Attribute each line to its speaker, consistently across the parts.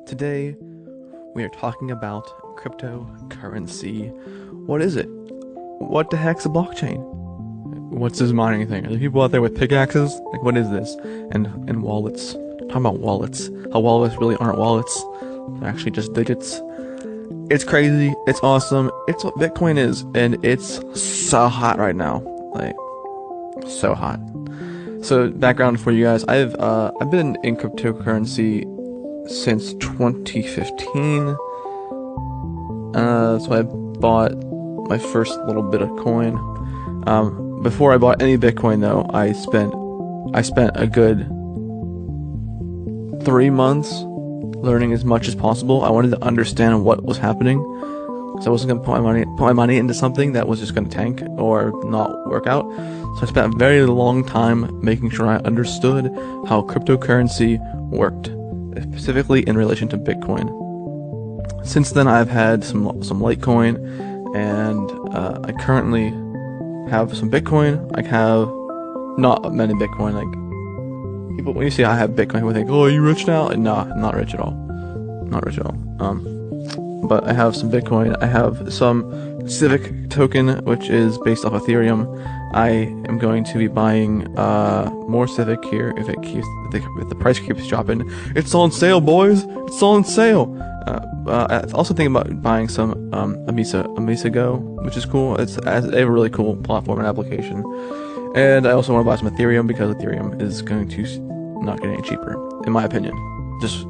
Speaker 1: Today, we are talking about cryptocurrency. What is it? What the heck's a blockchain? What's this mining thing? Are there people out there with pickaxes? Like, what is this? And wallets. Talking about wallets. How wallets really aren't wallets. They're actually just digits. It's crazy. It's awesome. It's what Bitcoin is. And it's so hot right now. Like, so hot. So, background for you guys. I've been in cryptocurrency since 2015. So I bought my first little bit of coin. Before I bought any Bitcoin though, I spent a good 3 months learning as much as possible. I wanted to understand what was happening. So I wasn't going to put my money into something that was just going to tank or not work out. So I spent a very long time making sure I understood how cryptocurrency worked, specifically in relation to Bitcoin. Since then, I've had some Litecoin, and I currently have some Bitcoin. I have not many Bitcoin. Like, people, when you say I have Bitcoin, they think, "Oh, are you rich now?" And nah, I'm not rich at all. Not rich at all. But I have some Bitcoin. I have some Civic token, which is based off Ethereum. I am going to be buying more Civic here if the price keeps dropping. It's on sale, boys! It's on sale. I also think about buying some Amisa Go, which is cool. They have a really cool platform and application. And I also want to buy some Ethereum because Ethereum is going to not get any cheaper, in my opinion. Just,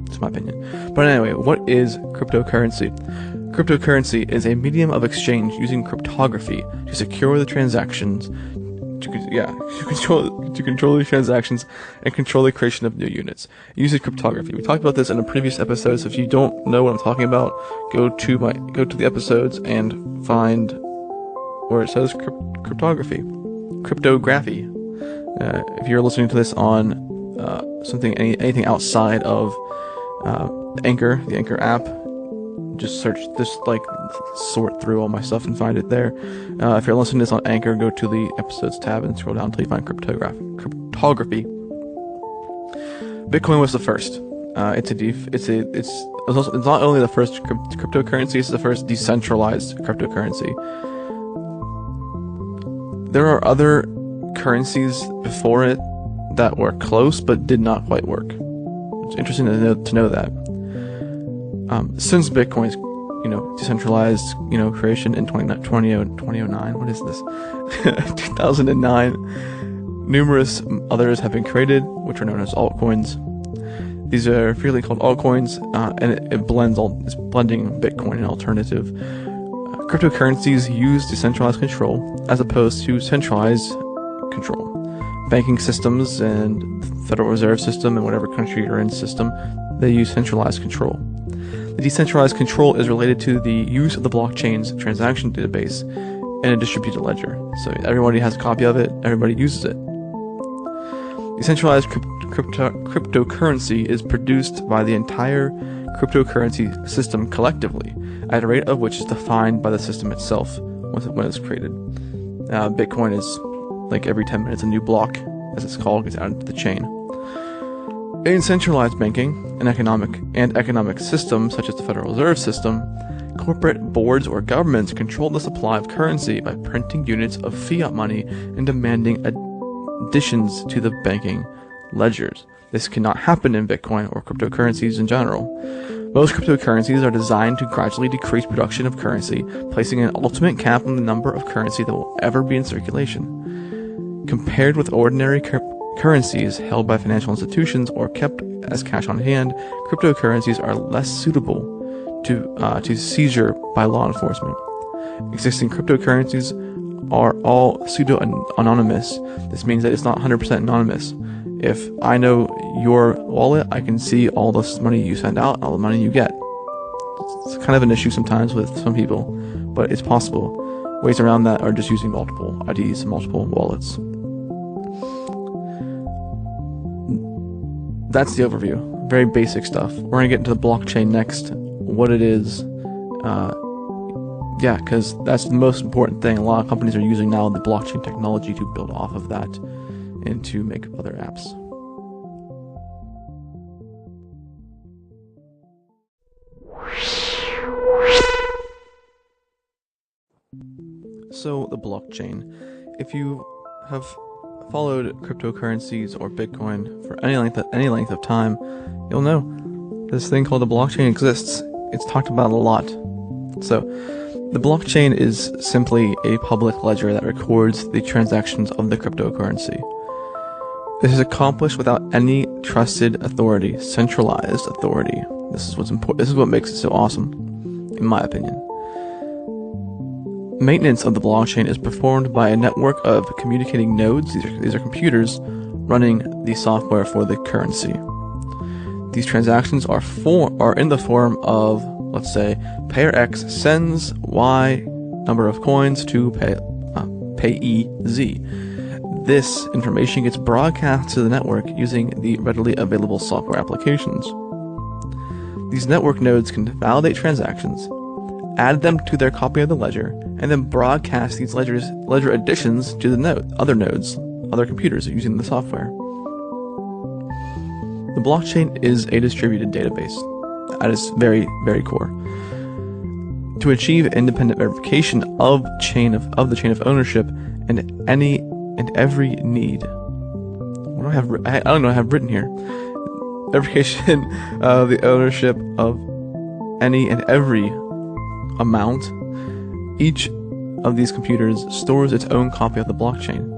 Speaker 1: it's my opinion. But anyway, what is cryptocurrency? Cryptocurrency is a medium of exchange using cryptography to secure the transactions, to control the transactions and control the creation of new units. It uses cryptography. We talked about this in a previous episode, so if you don't know what I'm talking about, go to the episodes and find where it says cryptography. If you're listening to this on anything outside of Anchor, the Anchor app, just sort through all my stuff and find it there. If you're listening to this on Anchor, go to the episodes tab and scroll down until you find cryptography. Bitcoin was the first. It's not only the first cryptocurrency, it's the first decentralized cryptocurrency. There are other currencies before it that were close but did not quite work. It's interesting to know that. Since Bitcoin's, decentralized, creation in 2009, what is this? 2009, numerous others have been created, which are known as altcoins. These are freely called altcoins, and it's blending Bitcoin and alternative. Cryptocurrencies use decentralized control as opposed to centralized control. Banking systems and the Federal Reserve System and whatever country you're in system, they use centralized control. The decentralized control is related to the use of the blockchain's transaction database in a distributed ledger. So everybody has a copy of it, everybody uses it. Decentralized cryptocurrency is produced by the entire cryptocurrency system collectively, at a rate of which is defined by the system itself when it's created. Bitcoin is like every 10 minutes a new block, as it's called, gets added to the chain. In centralized banking and economic systems such as the Federal Reserve System, corporate boards or governments control the supply of currency by printing units of fiat money and demanding additions to the banking ledgers. This cannot happen in Bitcoin or cryptocurrencies in general. Most cryptocurrencies are designed to gradually decrease production of currency, placing an ultimate cap on the number of currency that will ever be in circulation. Compared with ordinary currencies held by financial institutions or kept as cash on hand, cryptocurrencies are less suitable to seizure by law enforcement. Existing cryptocurrencies are all pseudo-anonymous. This means that it's not 100% anonymous. If I know your wallet, I can see all the money you send out, all the money you get. It's kind of an issue sometimes with some people, but it's possible. Ways around that are just using multiple IDs and multiple wallets. That's the overview. Very basic stuff. We're going to get into the blockchain next, what it is. Because that's the most important thing. A lot of companies are using now the blockchain technology to build off of that and to make other apps. So the blockchain. If you have followed cryptocurrencies or Bitcoin for any length of time, you'll know this thing called the blockchain exists. It's talked about a lot. So the blockchain is simply a public ledger that records the transactions of the cryptocurrency. This is accomplished without any trusted authority, centralized authority. This is what's important. This is what makes it so awesome, in my opinion. Maintenance of the blockchain is performed by a network of communicating nodes. These are computers running the software for the currency. These transactions are in the form of, let's say, payer X sends Y number of coins to payee Z. This information gets broadcast to the network using the readily available software applications. These network nodes can validate transactions, add them to their copy of the ledger, and then broadcast these ledger additions to the other computers using the software. The blockchain is a distributed database at its very, very core. To achieve independent verification of the chain of ownership and any and every need. What do I have? I don't know. I have written here. Verification of the ownership of any and every amount. Each of these computers stores its own copy of the blockchain.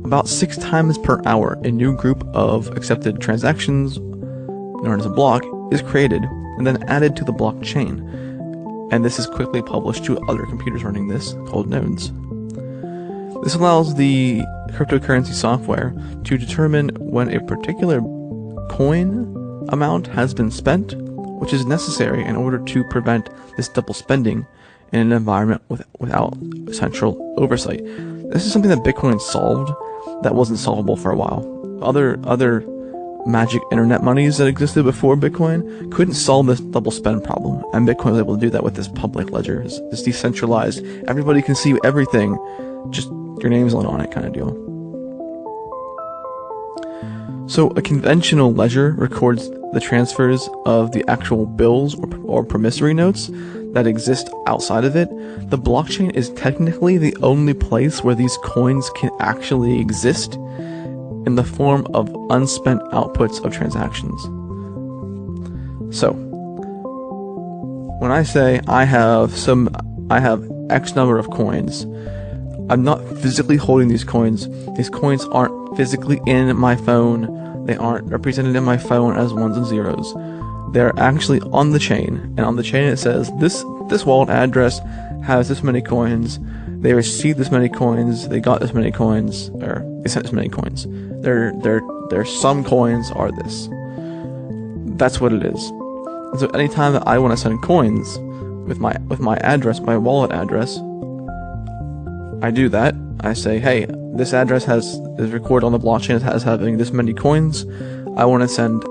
Speaker 1: About 6 times per hour, a new group of accepted transactions, known as a block, is created and then added to the blockchain. And this is quickly published to other computers running this, called nodes. This allows the cryptocurrency software to determine when a particular coin amount has been spent, which is necessary in order to prevent this double spending in an environment without central oversight. This is something that Bitcoin solved that wasn't solvable for a while. Other magic internet monies that existed before Bitcoin couldn't solve this double spend problem, and Bitcoin was able to do that with this public ledger, this decentralized, everybody can see everything, just your name's not on it kind of deal. So a conventional ledger records the transfers of the actual bills or promissory notes that exist outside of it. The blockchain is technically the only place where these coins can actually exist in the form of unspent outputs of transactions. So, when I say I have X number of coins, I'm not physically holding these coins. These coins aren't physically in my phone. They aren't represented in my phone as ones and zeros. They're actually on the chain, and on the chain it says this wallet address has this many coins. They received this many coins. They got this many coins, or they sent this many coins. Their sum coins are this. That's what it is. And so anytime that I want to send coins with my address, my wallet address, I do that. I say, hey, this address is recorded on the blockchain as having this many coins. I want to send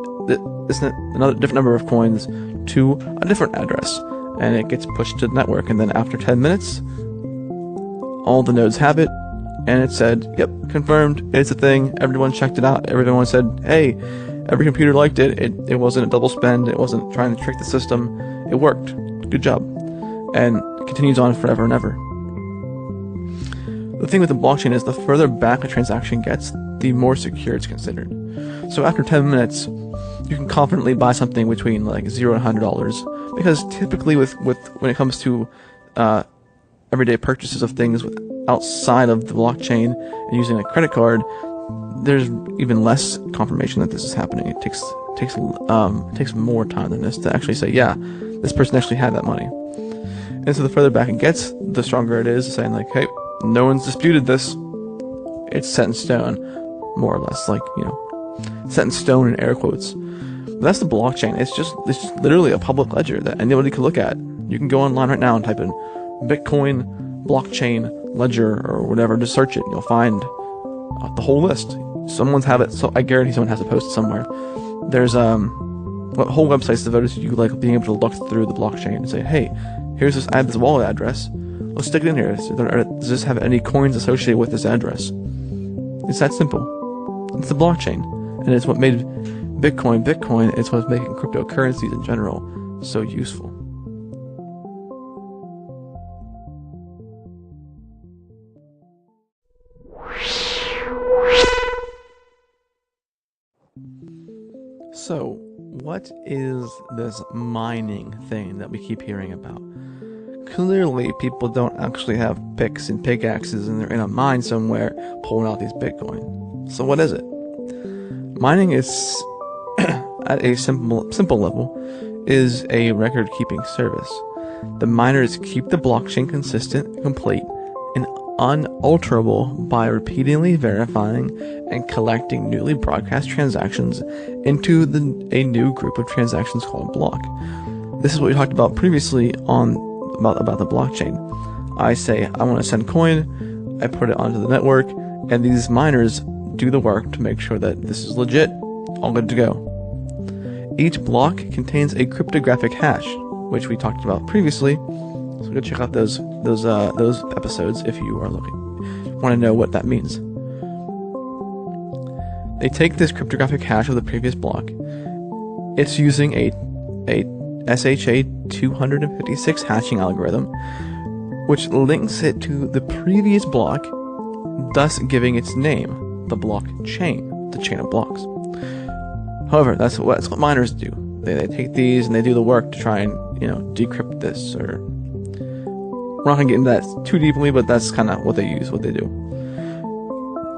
Speaker 1: another different number of coins to a different address, and it gets pushed to the network. And then after 10 minutes, all the nodes have it, and it said, yep, confirmed, it's a thing. Everyone checked it out. Everyone said, hey, every computer liked it. It wasn't a double spend. It wasn't trying to trick the system. It worked. Good job. And it continues on forever and ever. The thing with the blockchain is the further back a transaction gets, the more secure it's considered. So after 10 minutes, you can confidently buy something between like $0 and $100, because typically when it comes to everyday purchases of things outside of the blockchain and using a credit card, there's even less confirmation that this is happening. It takes more time than this to actually say, yeah, this person actually had that money. And so the further back it gets, the stronger it is, saying like, hey, no one's disputed this. It's set in stone, more or less, like, set in stone in air quotes. But that's the blockchain. It's just literally a public ledger that anybody can look at. You can go online right now and type in Bitcoin blockchain ledger or whatever. Just search it. You'll find the whole list. Someone's have it. So I guarantee someone has it posted somewhere. There's whole websites devoted to you like being able to look through the blockchain and say, hey, here's this. I have this wallet address. Let's stick it in here. Does this have any coins associated with this address? It's that simple. It's the blockchain, and it's what made Bitcoin. It's what's making cryptocurrencies in general so useful. So, what is this mining thing that we keep hearing about? Clearly, people don't actually have picks and pickaxes and they're in a mine somewhere pulling out these Bitcoin. So what is it? Mining is, at a simple level, is a record-keeping service. The miners keep the blockchain consistent, complete, and unalterable by repeatedly verifying and collecting newly broadcast transactions into a new group of transactions called block. This is what we talked about previously about the blockchain. I say I want to send coin, I put it onto the network, and these miners do the work to make sure that this is legit, all good to go. Each block contains a cryptographic hash, which we talked about previously. So go check out those episodes if you want to know what that means. They take this cryptographic hash of the previous block. It's using a SHA-256 hashing algorithm, which links it to the previous block, thus giving its name, the blockchain, the chain of blocks. However, that's what miners do. They take these and they do the work to try and decrypt this. Or we're not gonna get into that too deeply, but that's kind of what they do.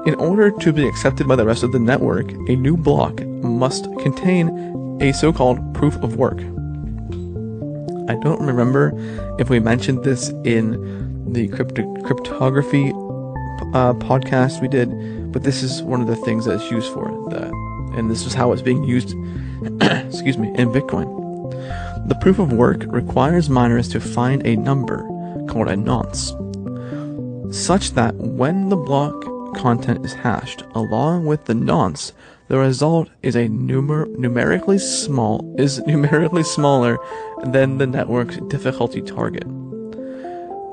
Speaker 1: In order to be accepted by the rest of the network, a new block must contain a so-called proof of work. I don't remember if we mentioned this in the cryptography podcast we did, but this is one of the things that it's used for, and this is how it's being used in Bitcoin. The proof of work requires miners to find a number called a nonce, such that when the block content is hashed along with the nonce, the result is numerically smaller than the network's difficulty target.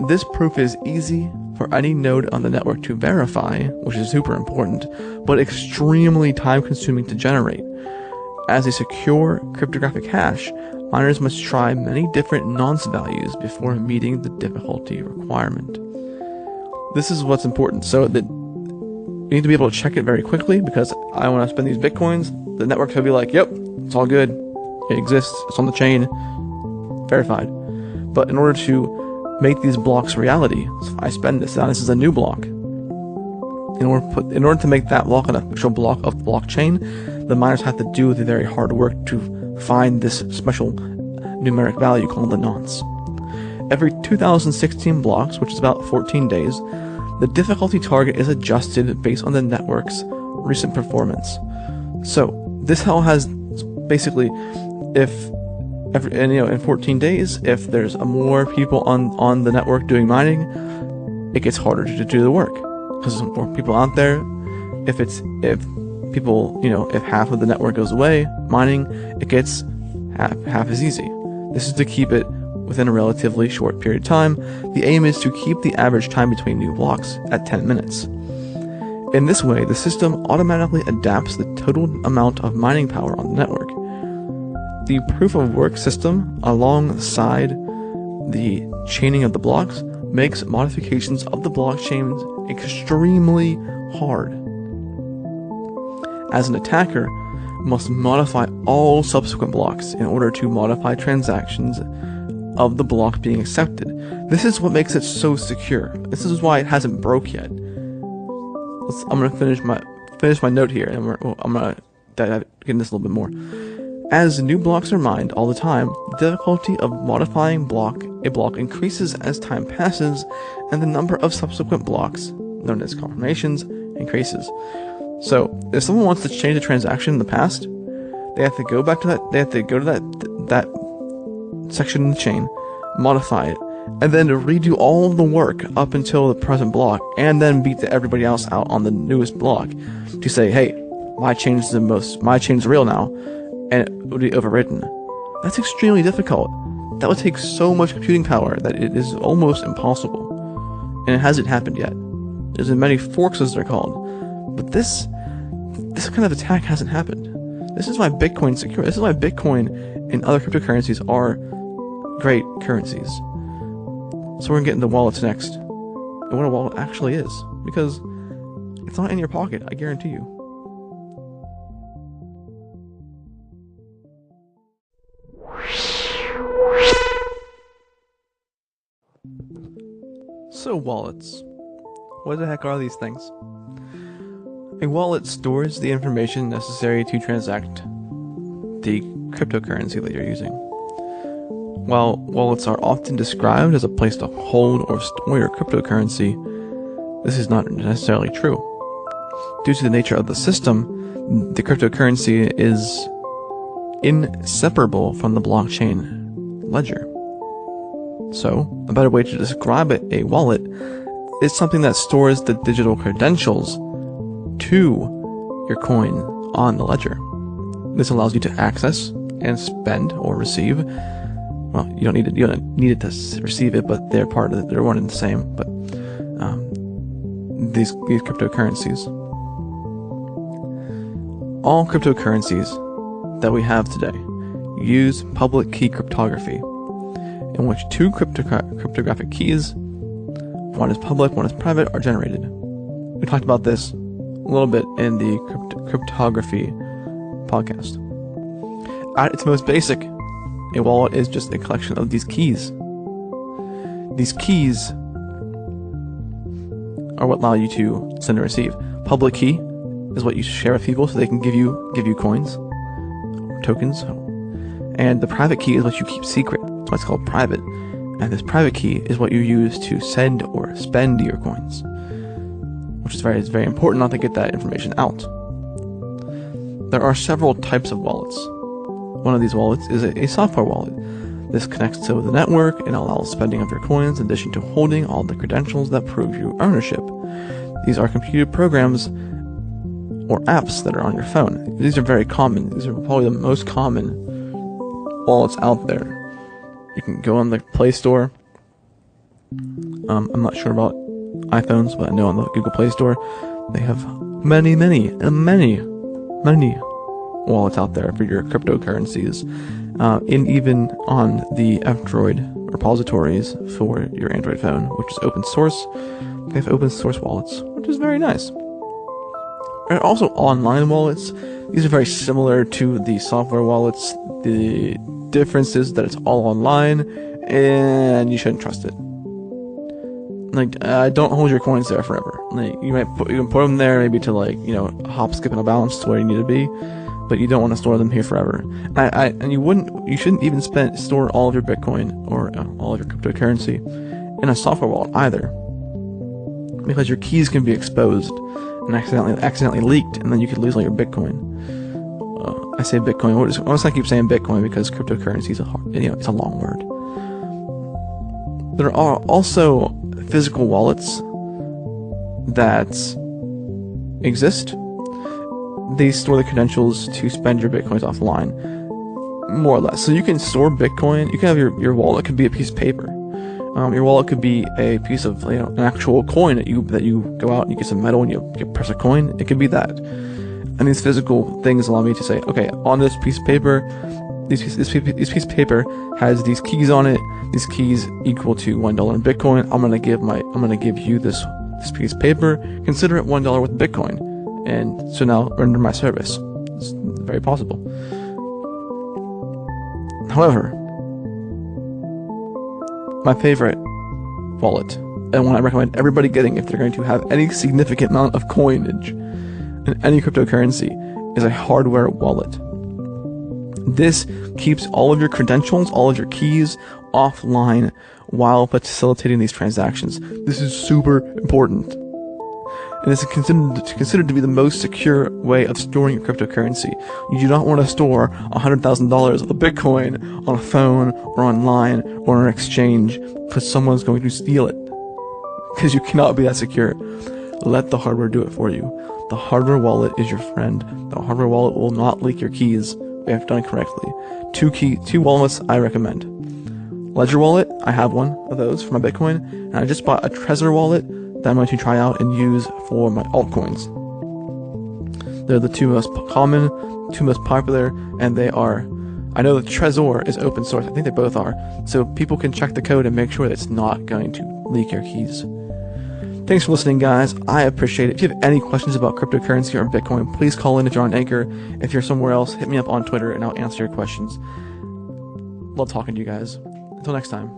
Speaker 1: This proof is easy for any node on the network to verify, which is super important, but extremely time-consuming to generate. As a secure cryptographic hash, miners must try many different nonce values before meeting the difficulty requirement. This is what's important. So that you need to be able to check it very quickly, because I want to spend these Bitcoins. The network's going to be like, yep, it's all good. It exists. It's on the chain. Verified. But in order to make these blocks reality, so if I spend this, now this is a new block. In order to make that block an actual block of the blockchain, the miners have to do the very hard work to find this special numeric value called the nonce. Every 2016 blocks, which is about 14 days, the difficulty target is adjusted based on the network's recent performance. So this how has basically, in 14 days, if there's more people on the network doing mining, it gets harder to do the work because there's more people out there. If half of the network goes away mining, it gets half as easy. This is to keep it within a relatively short period of time. The aim is to keep the average time between new blocks at 10 minutes. In this way, the system automatically adapts the total amount of mining power on the network. The proof of work system, alongside the chaining of the blocks, makes modifications of the blockchains extremely hard. As an attacker, must modify all subsequent blocks in order to modify transactions of the block being accepted. This is what makes it so secure. This is why it hasn't broke yet. I'm gonna finish my note here, and I'm gonna get into this a little bit more. As new blocks are mined all the time, the difficulty of modifying a block increases as time passes, and the number of subsequent blocks, known as confirmations, increases. So, if someone wants to change a transaction in the past, they have to go back to that. They have to go to that section in the chain, modify it, and then to redo all of the work up until the present block, and then beat everybody else out on the newest block to say, hey, my chain is real now, and it would be overwritten. That's extremely difficult. That would take so much computing power that it is almost impossible. And it hasn't happened yet. There's been many forks, as they're called. But this kind of attack hasn't happened. This is why Bitcoin's secure. This is why Bitcoin and other cryptocurrencies are great currencies. So we're going to get into wallets next. And what a wallet actually is. Because it's not in your pocket, I guarantee you. So wallets. What the heck are these things? A wallet stores the information necessary to transact the cryptocurrency that you're using. While wallets are often described as a place to hold or store your cryptocurrency, this is not necessarily true. Due to the nature of the system, the cryptocurrency is inseparable from the blockchain ledger. So, a better way to describe a wallet is something that stores the digital credentials to your coin on the ledger. This allows you to access and spend or receive. Well, you don't need it to receive it, but they're one and the same. But these cryptocurrencies, all cryptocurrencies that we have today use public key cryptography, in which two cryptographic keys, one is public, one is private, are generated. We talked about this a little bit in the cryptography podcast. At its most basic, a wallet is just a collection of these keys. These keys are what allow you to send and receive. Public key is what you share with people so they can give you coins, tokens. And the private key is what you keep secret. That's why it's called private. And this private key is what you use to send or spend your coins, which is very important not to get that information out. There are several types of wallets. One of these wallets is a software wallet. This connects to the network and allows spending of your coins in addition to holding all the credentials that prove your ownership. These are computer programs or apps that are on your phone. These are very common. These are probably the most common wallets out there. You can go on the Play Store. I'm not sure about iPhones, but I know on the Google Play Store they have many wallets out there for your cryptocurrencies, and even on the F-Droid repositories for your Android phone, which is open source. They have open source wallets, which is very nice. There are also online wallets. These are very similar to the software wallets. The difference is that it's all online, and you shouldn't trust it. Don't hold your coins there forever. You can put them there maybe to hop, skip, and a bounce to where you need to be, but you don't want to store them here forever. And you shouldn't even store all of your Bitcoin or all of your cryptocurrency in a software wallet either, because your keys can be exposed and accidentally leaked, and then you could lose all your Bitcoin. I say Bitcoin. I'm just gonna keep saying Bitcoin because cryptocurrency is it's a long word. There are also physical wallets that exist. They store the credentials to spend your Bitcoins offline, more or less. So you can store Bitcoin. You can have your wallet could be a piece of paper. Your wallet could be a piece of an actual coin that you go out and you get some metal and you press a coin. It could be that. And these physical things allow me to say, okay, on this piece of paper, this piece of paper has these keys on it. These keys equal to $1 in Bitcoin. I'm gonna give you this piece of paper. Consider it $1 with Bitcoin, and so now render my service. It's very possible. However, my favorite wallet, and one I recommend everybody getting if they're going to have any significant amount of coinage in any cryptocurrency, is a hardware wallet. This keeps all of your credentials, all of your keys offline while facilitating these transactions. This is super important. And it's considered to be the most secure way of storing your cryptocurrency. You do not want to store $100,000 of Bitcoin on a phone or online or on an exchange because someone's going to steal it. Because you cannot be that secure. Let the hardware do it for you. The hardware wallet is your friend. The hardware wallet will not leak your keys if done correctly. Two wallets I recommend. Ledger Wallet, I have one of those for my Bitcoin, and I just bought a Trezor wallet that I'm going to try out and use for my altcoins. They're the two most common, two most popular, and they are, I know that Trezor is open source, I think they both are, so people can check the code and make sure that it's not going to leak your keys. Thanks for listening, guys. I appreciate it. If you have any questions about cryptocurrency or Bitcoin, please call in if you're on Anchor. If you're somewhere else, hit me up on Twitter and I'll answer your questions. Love talking to you guys. Until next time.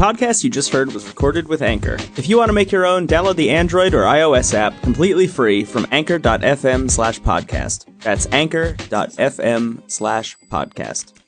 Speaker 2: podcast you just heard was recorded with Anchor. If you want to make your own, download the Android or iOS app completely free from anchor.fm/podcast. That's anchor.fm/podcast.